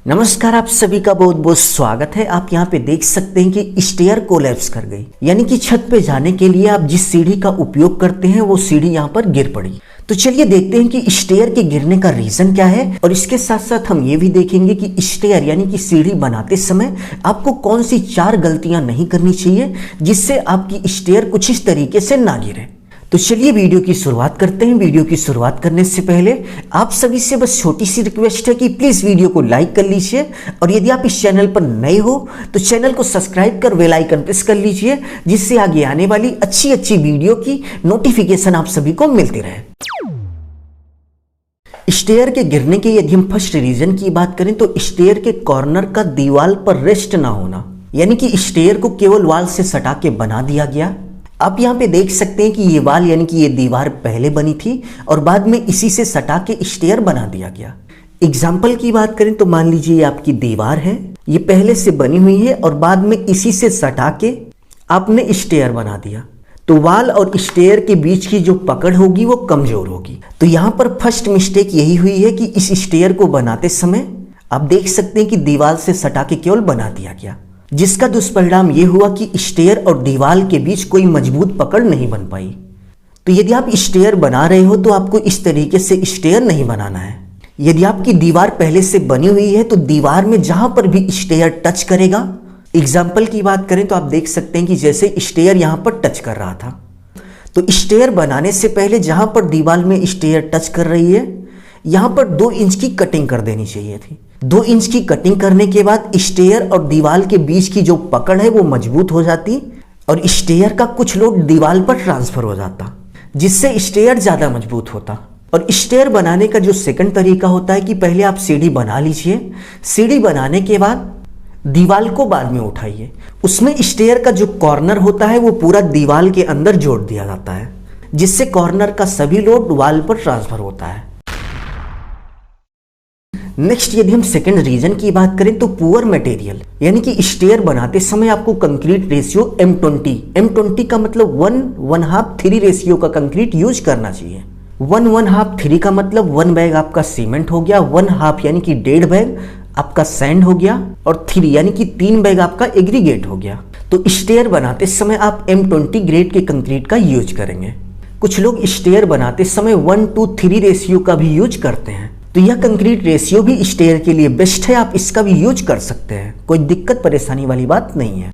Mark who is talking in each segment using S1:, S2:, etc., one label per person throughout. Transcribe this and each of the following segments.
S1: नमस्कार, आप सभी का बहुत बहुत स्वागत है। आप यहाँ पे देख सकते हैं कि स्टेयर कोलैप्स कर गई, यानी कि छत पे जाने के लिए आप जिस सीढ़ी का उपयोग करते हैं वो सीढ़ी यहाँ पर गिर पड़ी। तो चलिए देखते हैं कि स्टेयर के गिरने का रीजन क्या है, और इसके साथ साथ हम ये भी देखेंगे कि स्टेयर यानी कि सीढ़ी बनाते समय आपको कौन सी 4 गलतियां नहीं करनी चाहिए जिससे आपकी स्टेयर कुछ इस तरीके से ना गिरे। तो चलिए वीडियो की शुरुआत करते हैं। वीडियो की शुरुआत करने से पहले आप सभी से बस छोटी सी रिक्वेस्ट है कि प्लीज़ वीडियो को लाइक कर लीजिए, और यदि आप इस चैनल पर नए हो तो चैनल को सब्सक्राइब कर बेल आइकन प्रेस कर लीजिए, जिससे आगे आने वाली अच्छी वीडियो की नोटिफिकेशन आप सभी को मिलती रहे। स्टेयर के गिरने के यदि हम फर्स्ट रीजन की बात करें तो स्टेयर के कॉर्नर का दीवार पर रेस्ट ना होना, यानी कि स्टेयर को केवल वॉल से सटा के बना दिया गया। आप यहाँ पे देख सकते हैं कि ये वाल यानी कि ये दीवार पहले बनी थी और बाद में इसी से सटा के स्टेयर बना दिया गया। एग्जाम्पल की बात करें तो मान लीजिए ये आपकी दीवार है, ये पहले से बनी हुई है और बाद में इसी से सटा के आपने स्टेयर बना दिया, तो वाल और स्टेयर के बीच की जो पकड़ होगी वो कमजोर होगी। तो यहाँ पर फर्स्ट मिस्टेक यही हुई है कि इस स्टेयर को बनाते समय आप देख सकते हैं कि दीवार से सटा के केवल बना दिया गया, जिसका दुष्परिणाम ये हुआ कि स्टेयर और दीवार के बीच कोई मजबूत पकड़ नहीं बन पाई। तो यदि आप स्टेयर बना रहे हो तो आपको इस तरीके से स्टेयर नहीं बनाना है। यदि आपकी दीवार पहले से बनी हुई है तो दीवार में जहां पर भी स्टेयर टच करेगा, एग्जाम्पल की बात करें तो आप देख सकते हैं कि जैसे स्टेयर यहां पर टच कर रहा था, तो स्टेयर बनाने से पहले जहां पर दीवार में स्टेयर टच कर रही है यहां पर 2 इंच की कटिंग कर देनी चाहिए थी। 2 इंच की कटिंग करने के बाद स्टेयर और दीवार के बीच की जो पकड़ है वो मजबूत हो जाती और स्टेयर का कुछ लोड दीवार पर ट्रांसफर हो जाता, जिससे स्टेयर ज्यादा मजबूत होता। और स्टेयर बनाने का जो सेकंड तरीका होता है कि पहले आप सीढ़ी बना लीजिए, सीढ़ी बनाने के बाद दीवार को बाद में उठाइए, उसमें स्टेयर का जो कॉर्नर होता है वो पूरा दीवार के अंदर जोड़ दिया जाता है, जिससे कॉर्नर का सभी लोड वॉल पर ट्रांसफर होता है। नेक्स्ट यदि हम सेकंड रीजन की बात करें तो पुअर मटेरियल, यानी कि स्टेयर बनाते समय आपको कंक्रीट रेशियो M20 का मतलब 1:3 रेशियो का कंक्रीट यूज करना चाहिए। 1:3 का मतलब 1 बैग आपका सीमेंट हो गया, 1/2 यानी कि 1.5 बैग आपका सैंड हो गया, और 3 यानी कि 3 बैग आपका एग्रीगेट हो गया। तो स्टेयर बनाते समय आप M20 ग्रेड के कंक्रीट का यूज करेंगे। कुछ लोग स्टेयर बनाते समय 1:3 रेशियो का भी यूज करते हैं, तो यह कंक्रीट रेशियो भी स्टेयर के लिए बेस्ट है, आप इसका भी यूज कर सकते हैं, कोई दिक्कत परेशानी वाली बात नहीं है।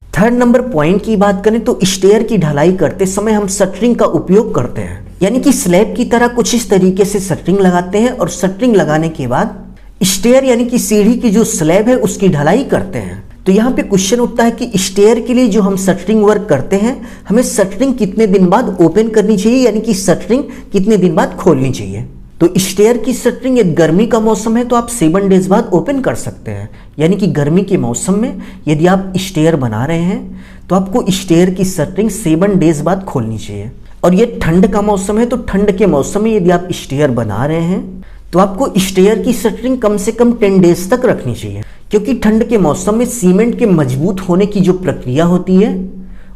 S1: थर्ड नंबर पॉइंट की बात करें तो स्टेयर की ढलाई करते समय हम शटरिंग का उपयोग करते हैं, यानी कि स्लैब की तरह कुछ इस तरीके से शटरिंग लगाते हैं और शटरिंग लगाने के बाद स्टेयर यानी कि सीढ़ी की जो स्लैब है उसकी ढलाई करते हैं। तो यहाँ पे क्वेश्चन उठता है कि स्टेयर के लिए जो हम शटरिंग वर्क करते हैं हमें शटरिंग कितने दिन बाद ओपन करनी चाहिए, यानी कि शटरिंग कितने दिन बाद खोलनी चाहिए। तो स्टेयर की शटरिंग यदि गर्मी का मौसम है तो आप 7 डेज बाद ओपन कर सकते हैं, यानी कि गर्मी के मौसम में यदि आप स्टेयर बना रहे हैं तो आपको स्टेयर की शटरिंग 7 डेज बाद खोलनी चाहिए। और ये ठंड का मौसम है तो ठंड के मौसम में यदि आप स्टेयर बना रहे हैं तो आपको स्टेयर की शटरिंग कम से कम 10 डेज तक रखनी चाहिए, क्योंकि ठंड के मौसम में सीमेंट के मजबूत होने की जो प्रक्रिया होती है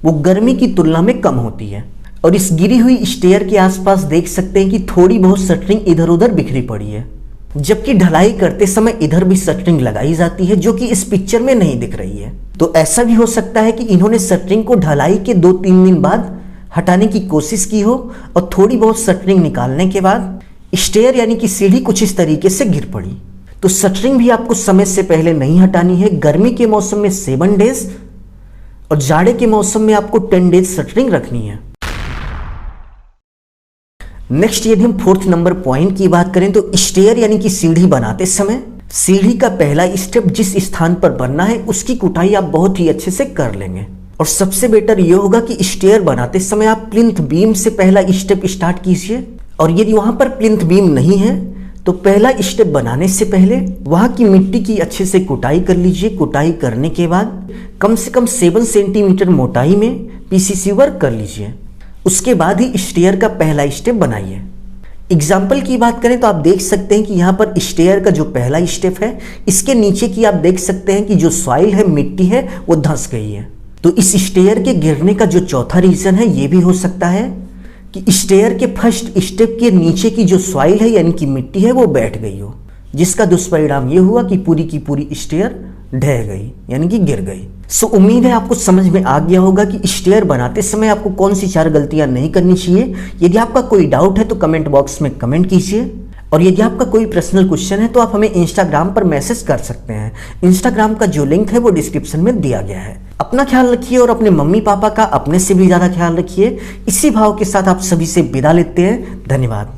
S1: वो गर्मी की तुलना में कम होती है। और इस गिरी हुई स्टेयर के आसपास देख सकते हैं कि थोड़ी बहुत शटरिंग इधर उधर बिखरी पड़ी है, जबकि ढलाई करते समय इधर भी शटरिंग लगाई जाती है जो कि इस पिक्चर में नहीं दिख रही है। तो ऐसा भी हो सकता है कि इन्होंने शटरिंग को ढलाई के 2-3 दिन बाद हटाने की कोशिश की हो और थोड़ी बहुत शटरिंग निकालने के बाद स्टेयर यानी कि सीढ़ी कुछ इस तरीके से गिर पड़ी। तो शटरिंग भी आपको समय से पहले नहीं हटानी है। गर्मी के मौसम में 7 डेज और जाड़े के मौसम में आपको 10 डेज शटरिंग रखनी है। नेक्स्ट यदि हम फोर्थ नंबर पॉइंट की बात करें तो स्टेयर यानी कि सीढ़ी बनाते समय सीढ़ी का पहला स्टेप जिस स्थान पर बनना है उसकी कुटाई आप बहुत ही अच्छे से कर लेंगे। और सबसे बेटर यह होगा कि स्टेयर बनाते समय आप प्लिंथ बीम से पहला स्टेप स्टार्ट कीजिए, और यदि वहां पर प्लिंथ बीम नहीं है तो पहला स्टेप बनाने से पहले वहां की मिट्टी की अच्छे से कुटाई कर लीजिए। कुटाई करने के बाद कम से कम 7 सेंटीमीटर मोटाई में पीसीसी वर्क कर लीजिए, उसके बाद ही स्टेयर का पहला स्टेप बनाइए। एग्जाम्पल की बात करें तो आप देख सकते हैं कि यहाँ पर स्टेयर का जो पहला स्टेप है इसके नीचे की आप देख सकते हैं कि जो सॉइल है, मिट्टी है, वो धंस गई है। तो इस स्टेयर के गिरने का जो चौथा रीजन है ये भी हो सकता है कि स्टेयर के फर्स्ट स्टेप के नीचे की जो सॉइल है यानी कि मिट्टी है वो बैठ गई हो। जिसका दुष्परिणाम ये हुआ कि पूरी की पूरी स्टेयर ढह गई, यानी कि गिर गई। सो उम्मीद है आपको समझ में आ गया होगा कि स्टेयर बनाते समय आपको कौन सी 4 गलतियां नहीं करनी चाहिए। यदि आपका कोई डाउट है तो कमेंट बॉक्स में कमेंट कीजिए, और यदि आपका कोई पर्सनल क्वेश्चन है तो आप हमें इंस्टाग्राम पर मैसेज कर सकते हैं। इंस्टाग्राम का जो लिंक है वो डिस्क्रिप्शन में दिया गया है। अपना ख्याल रखिए और अपने मम्मी पापा का अपने से भी ज़्यादा ख्याल रखिए। इसी भाव के साथ आप सभी से विदा लेते हैं। धन्यवाद।